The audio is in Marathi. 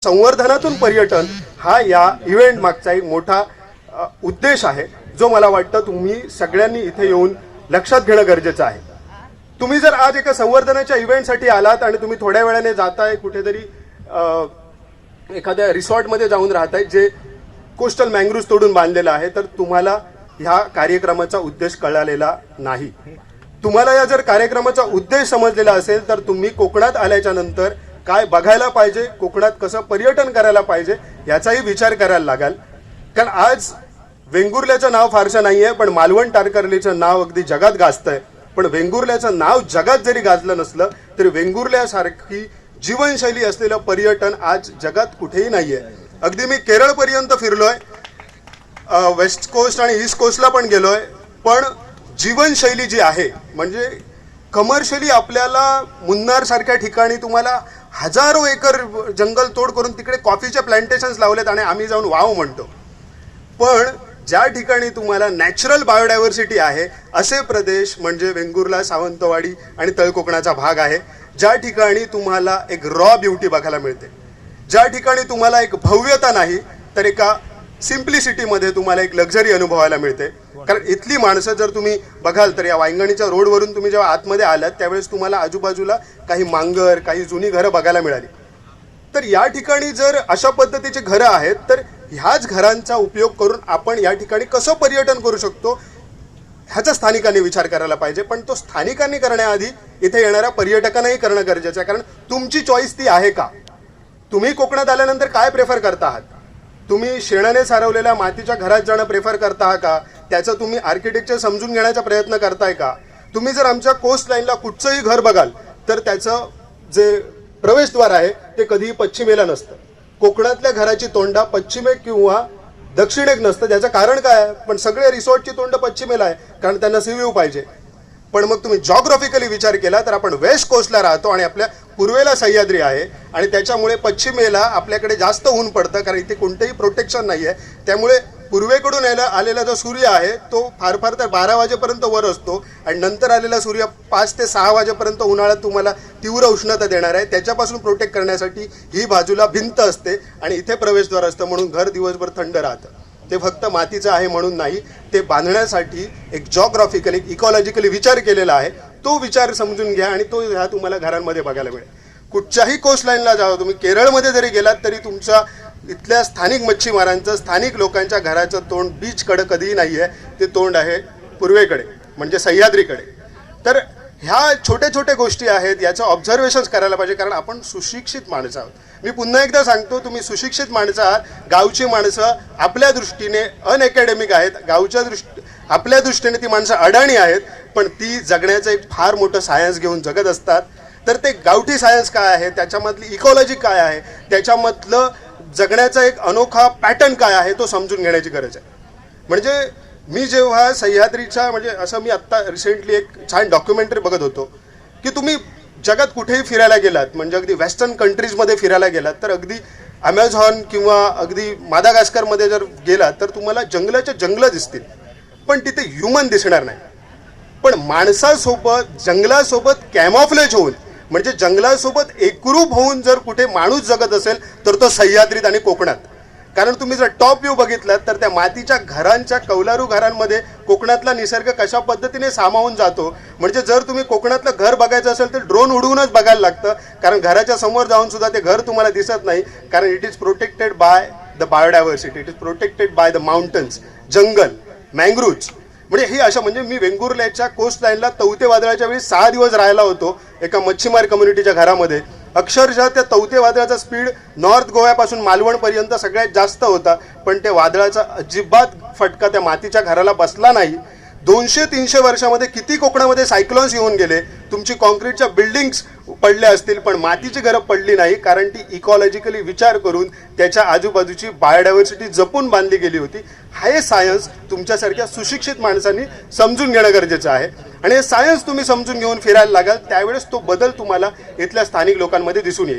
संवर्धनातून पर्यटन हा या इव्हेंट मागचा एक मोठा उद्देश आहे, जो मला वाटतं तुम्ही सगळ्यांनी इथे येऊन लक्षात घेणं गरजेचं आहे. तुम्ही जर आज एका संवर्धनाच्या इव्हेंटसाठी आलात आणि तुम्ही थोड्या वेळाने जाताय कुठेतरी एखाद्या रिसॉर्टमध्ये जाऊन राहताय जे कोस्टल मँग्रोव्ज तोडून बांधलेलं आहे, तर तुम्हाला ह्या कार्यक्रमाचा उद्देश कळालेला नाही. तुम्हाला या जर कार्यक्रमाचा उद्देश समजलेला असेल तर तुम्ही कोकणात आल्याच्या नंतर काय बघायला पाहिजे, कोकणात कसं पर्यटन करायला पाहिजे याचाही विचार करायला लागाल. कारण आज वेंगुर्ल्याचं नाव फारसं नाही आहे, पण मालवण तारकर्लीचं नाव अगदी जगात गाजतंय. पण वेंगुर्ल्याचं नाव जगात जरी गाजलं नसलं तरी वेंगुर्ल्यासारखी जीवनशैली असलेलं पर्यटन आज जगात कुठेही नाही आहे. अगदी मी केरळपर्यंत फिरलोय, वेस्ट कोस्ट आणि ईस्ट कोस्टला पण गेलोय, पण जीवनशैली जी आहे म्हणजे कमर्शियली आपल्याला मुन्नारसारख्या ठिकाणी तुम्हाला हजारो एकर जंगल तोड करून तिकडे कॉफीचे प्लांटेशन्स लावलेत आणि आम्ही जाऊन वाव म्हणतो. पण ज्या ठिकाणी तुम्हाला नॅचरल बायोडायव्हर्सिटी आहे असे प्रदेश म्हणजे वेंगुर्ला, सावंतवाडी आणि तळकोकणाचा भाग आहे, ज्या ठिकाणी तुम्हाला एक रॉ ब्युटी बघायला मिळते, ज्या ठिकाणी तुम्हाला एक भव्यता नाही तर एका सिम्प्लिसिटीमध्ये तुम्हाला एक लक्झरी अनुभवायला मिळते. कारण इथली माणसं जर तुम्ही बघाल तर या वांगणीच्या रोडवरून तुम्ही जेव्हा आतमध्ये आलात त्यावेळेस तुम्हाला आजूबाजूला काही मांगर, काही जुनी घरं बघायला मिळाली. तर या ठिकाणी जर अशा पद्धतीची घरं आहेत तर ह्याच घरांचा उपयोग करून आपण या ठिकाणी कसं पर्यटन करू शकतो ह्याचा स्थानिकांनी विचार करायला पाहिजे. पण तो स्थानिकांनी करण्याआधी इथे येणाऱ्या पर्यटकांनाही करणं गरजेचं आहे. कारण तुमची चॉईस ती आहे का? तुम्ही कोकणात आल्यानंतर काय प्रेफर करता आहात? तुम्ही शेणाने सारवलेल्या मातीच्या घरात जाणं प्रेफर करता का? त्याचं तुम्ही आर्किटेक्चर समजून घेण्याचा प्रयत्न करताय का? तुम्ही जर आमच्या कोस्ट लाईनला कुठचंही घर बघाल तर त्याचं जे प्रवेशद्वार आहे ते कधीही पश्चिमेला नसतं. कोकणातल्या घराची तोंडा पश्चिमेक किंवा दक्षिणेक नसतं. त्याचं कारण काय आहे? पण सगळे रिसॉर्टची तोंड पश्चिमेला आहे कारण त्यांना सी व्ह्यू पाहिजे. पण मग तुम्ही जॉग्राफिकली विचार केला तर आपण वेस्ट कोस्टला राहतो आणि आपल्या पूर्वेला सह्याद्री आहे आणि त्याच्यामुळे पश्चिमेला आपल्याकडे जास्त ऊन पडतं कारण इथे कोणतेही प्रोटेक्शन नाही आहे. त्यामुळे पूर्वेकडून आलेला जो सूर्य आहे तो फार फार तर 12 वाजेपर्यंत वर असतो आणि नंतर आलेला सूर्य 5 ते 6 वाजेपर्यंत उन्हाळ्यात तुम्हाला तीव्र उष्णता देणार आहे. त्याच्यापासून प्रोटेक्ट करण्यासाठी ही बाजूला भिंत असते आणि इथे प्रवेशद्वार असतं म्हणून घर दिवसभर थंड राहतं. ते फक्त मातीचं आहे म्हणून नाही, ते बांधण्यासाठी एक जॉग्राफिकली, इकॉलॉजिकली विचार केलेला आहे. तो विचार समजून घ्या आणि तो ह्या तुम्हाला घरांमध्ये बघायला मिळेल. कुठच्याही कोस्टलाईनला जावं तुम्ही, केरळमध्ये जरी गेलात तरी तुमच्या इथल्या स्थानिक मच्छीमारांचं, स्थानिक लोकांच्या घराचं तोंड बीचकडे कधीही नाही आहे, ते तोंड आहे पूर्वेकडे म्हणजे सह्याद्रीकडे. तर ह्या छोट्या छोट्या गोष्टी आहेत, याचं ऑब्झर्वेशन्स करायला पाहिजे कारण आपण सुशिक्षित माणसं आहोत. मी पुन्हा एकदा सांगतो, तुम्ही सुशिक्षित माणसं आहात. गावची माणसं आपल्या दृष्टीने अनअकॅडमिक आहेत, आपल्या दृष्टीने ती माणसं अडाणी आहेत, पण ती जगण्याचं एक फार मोठं सायन्स घेऊन जगत असतात. तर ते गावठी सायन्स काय आहे, त्याच्यामधली इकॉलॉजी काय आहे, त्याच्यामधलं जगण्याचा एक अनोखा पॅटर्न काय आहे तो समजून घेण्याची गरज आहे. म्हणजे मी जेव्हा सह्याद्रीच्या म्हणजे असं मी आत्ता रिसेंटली एक छान डॉक्युमेंटरी बघत होतो की तुम्ही जगात कुठेही फिरायला गेलात म्हणजे अगदी वेस्टर्न कंट्रीजमध्ये फिरायला गेलात तर अगदी ॲमेझॉन किंवा अगदी मादागास्करमध्ये जर गेलात तर तुम्हाला जंगलाच्या जंगलं दिसतील पण तिथे ह्युमन दिसणार नाही. पण माणसासोबत जंगलासोबत कॅमॉफ्लेज होऊन म्हणजे जंगलासोबत एकरूप होऊन जर कुठे माणूस जगत असेल तर तो सह्याद्रीत आणि कोकणात. कारण तुम्ही जर टॉप व्ह्यू बघितलात तर त्या मातीच्या घरांच्या कौलारू घरांमध्ये कोकणातला निसर्ग कशा पद्धतीने सामावून जातो. म्हणजे जर तुम्ही कोकणातलं घर बघायचं असेल तर ड्रोन उडवूनच बघायला लागतं कारण घराच्या समोर जाऊन सुद्धा ते घर तुम्हाला दिसत नाही कारण it is protected by the biodiversity, it is protected by the mountains, jungle, mangroves. म्हणजे ही अशा म्हणजे मी वेंगुर्ल्याच्या कोस्ट लाईनला तौते वादळाच्या वेळी 6 दिवस राहायला होतो एका मच्छीमार कम्युनिटीच्या घरामध्ये. अक्षरशः त्या तौते वादळाचा स्पीड नॉर्थ गोव्यापासून मालवणपर्यंत सगळ्यात जास्त होता पण त्या वादळाचा अजिबात फटका त्या मातीच्या घराला बसला नाही. 200-300 वर्षामध्ये किती कोकणामध्ये सायक्लॉन्स येऊन गेले, तुमची कॉन्क्रीटच्या बिल्डिंग्स पडल्या असतील पण मातीची घरं पडली नाही कारण ती इकॉलॉजिकली विचार करून त्याच्या आजूबाजूची बायोडायव्हर्सिटी जपून बांधली गेली होती. हे सायन्स तुमच्यासारख्या सुशिक्षित माणसांनी समजून घेणं गरजेचं आहे आणि हे सायन्स तुम्ही समजून घेऊन फिरायला लागाल त्यावेळेस तो बदल तुम्हाला इथल्या स्थानिक लोकांमध्ये दिसून येईल.